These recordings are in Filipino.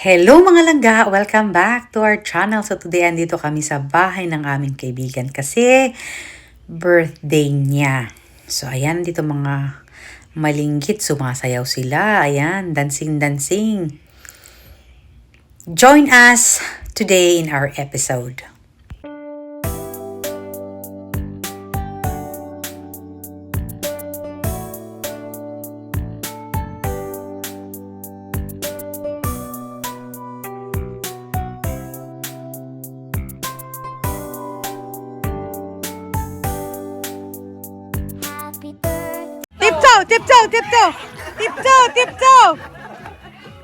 Hello mga langga! Welcome back to our channel. So today andito kami sa bahay ng aming kaibigan kasi birthday niya. So ayan dito mga malinggit, sumasayaw sila. Ayan, dancing. Join us today in our episode.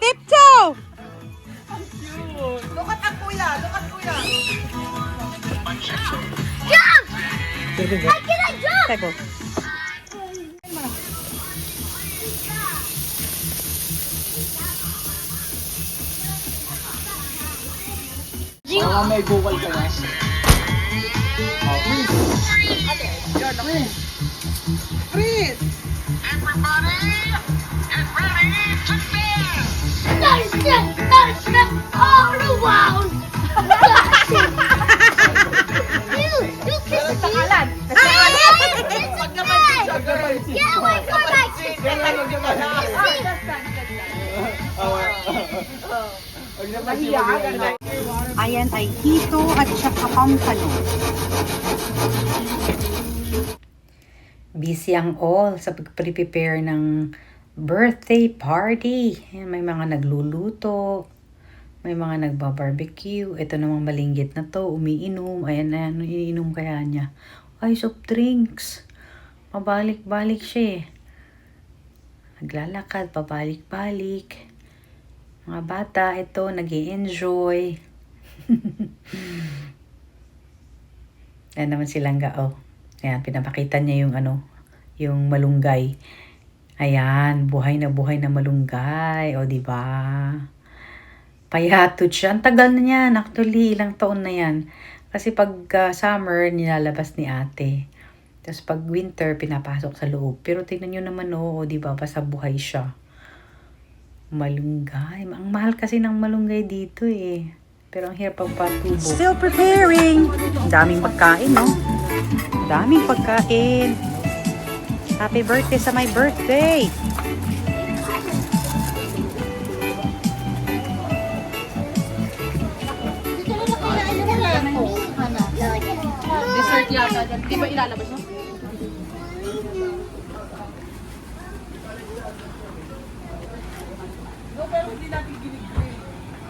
Tiptoe! Look at kuya! Jump! I cannot jump! Tebo. May bukal ka na. Freeze! Everybody, get ready to dance! All around. You kiss me. Get away from my sister. Ayan ay hito at saka pampano. Busy ang all sa pag-prepare ng birthday party. Ayan, may mga nagluluto, may mga nagbabarbecue. Ito namang malinggit na to, umiinom. Ayan, ano iniinom kaya niya? Ay, soft drinks. Pabalik-balik siya eh. Naglalakad, pabalik-balik. Mga bata, ito, nag-i-enjoy. Ayan naman silang gao. Ayan, pinapakita niya yung yung malunggay. Ayan, buhay na malunggay. O, diba? Payatod siya. Ang tagal na niyan. Actually, ilang taon na yan. Kasi pag summer, nilalabas ni ate. Tapos pag winter, pinapasok sa loob. Pero tingnan nyo naman, o diba? Basta buhay siya. Malunggay. Ang mahal kasi ng malunggay dito eh. Pero ang hirap pagpatubo. Still preparing. Ang daming pagkain, no? Ang daming pagkain. Happy birthday sa my birthday! Dessert yata. Di ba ilalabas mo?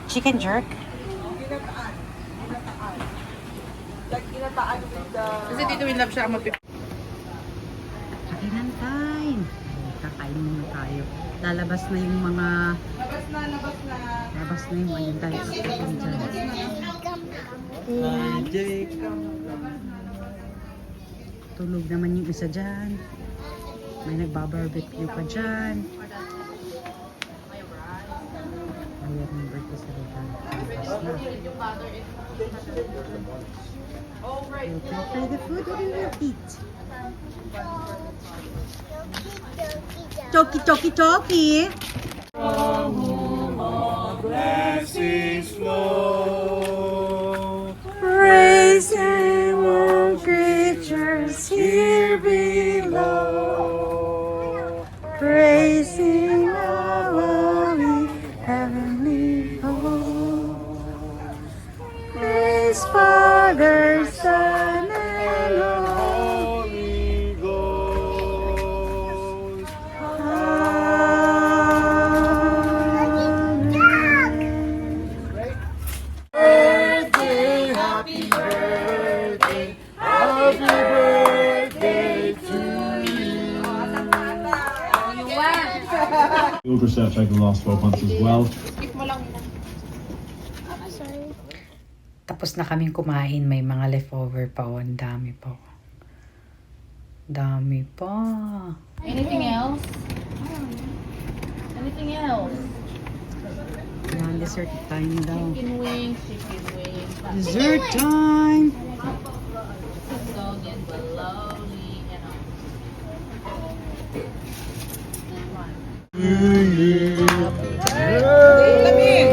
Chicken jerk. Ginataan. Like ginataan with the... Kasi dito in love siya ang magpipili. Kainan time. Kakain muna tayo. Lalabas na yung mga... Labas na. Labas na yung ayun guys. Tulog naman yung isa dyan. May nagbabarbecue pa dyan. Ayan yung birthday sa Ritan. Labas na. We'll prepare the food that we will eat. Choki. Blessings flow. Praise Him, all creatures here below. Praise Him, all we heavenly hosts. Praise Father, Son, and Holy Ghost. Happy birthday to you. Field research over the last 12 months as well. Tapos na kaming kumain, may mga leftover pa o, ang dami pa. Dami pa. Anything else? Yan, dessert time daw. Chicken wings. Dessert time! Dog and bologna. To you. Lamin!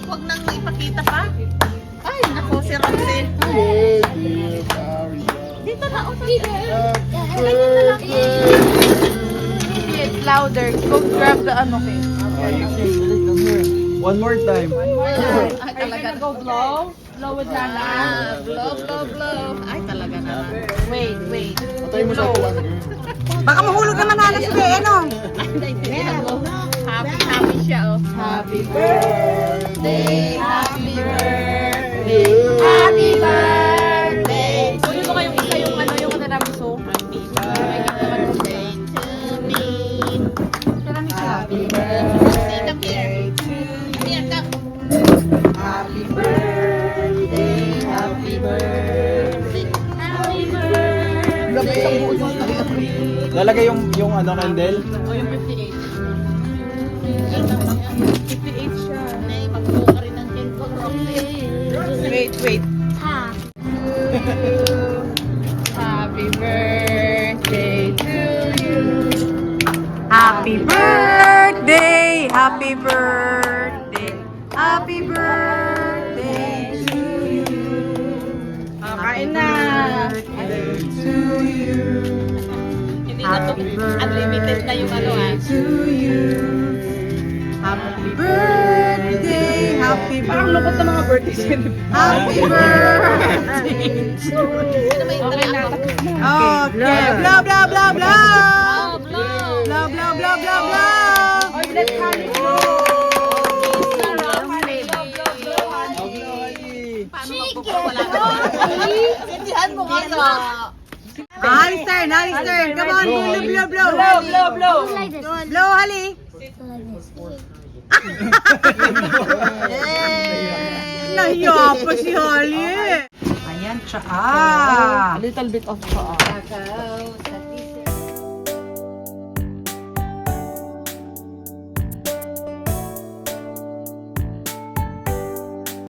Huwag nang ipakita pa. Ay, nako, si Roxy. Dito na, oh. It's louder. Go grab the ano, okay. One more time. Ay, talaga. Go blow. Blow with Lala. Blow, blow, blow. Ay, talaga naman. Wait. Patay mo sa tuwan. Baka mahulog naman na si Beno. Happy siya, oh. Happy birthday, happy birthday, happy birthday. Kunin mo kayong isa yung ano, yung tiramisu. Happy birthday to me. Happy birthday to me. Happy birthday, happy birthday, happy birthday. Lalagay yung ano, candle. O yung 58. 58 siya. May magbuka rin ng cake ko, Roxy. Wait. Happy birthday to you. Happy birthday, happy birthday, happy birthday to you. Kain na. to you. Hindi na to. Unlimited na yung ano ah. To you. Happy birthday, happy Parang lukot na mga birthday celebration. happy birthday to you. Okay na. Okay, blah blah blah blah. Blow. Blah blah blah blah blah. Oy, let's have it. Paano magpupo? Wala ka. Sindihan mo ka sa... Ali's turn. Come on, blow. Blow. Like this. Blow, Hali. Nahiya pa si Hali. Ayan siya. A little bit of Cacao sa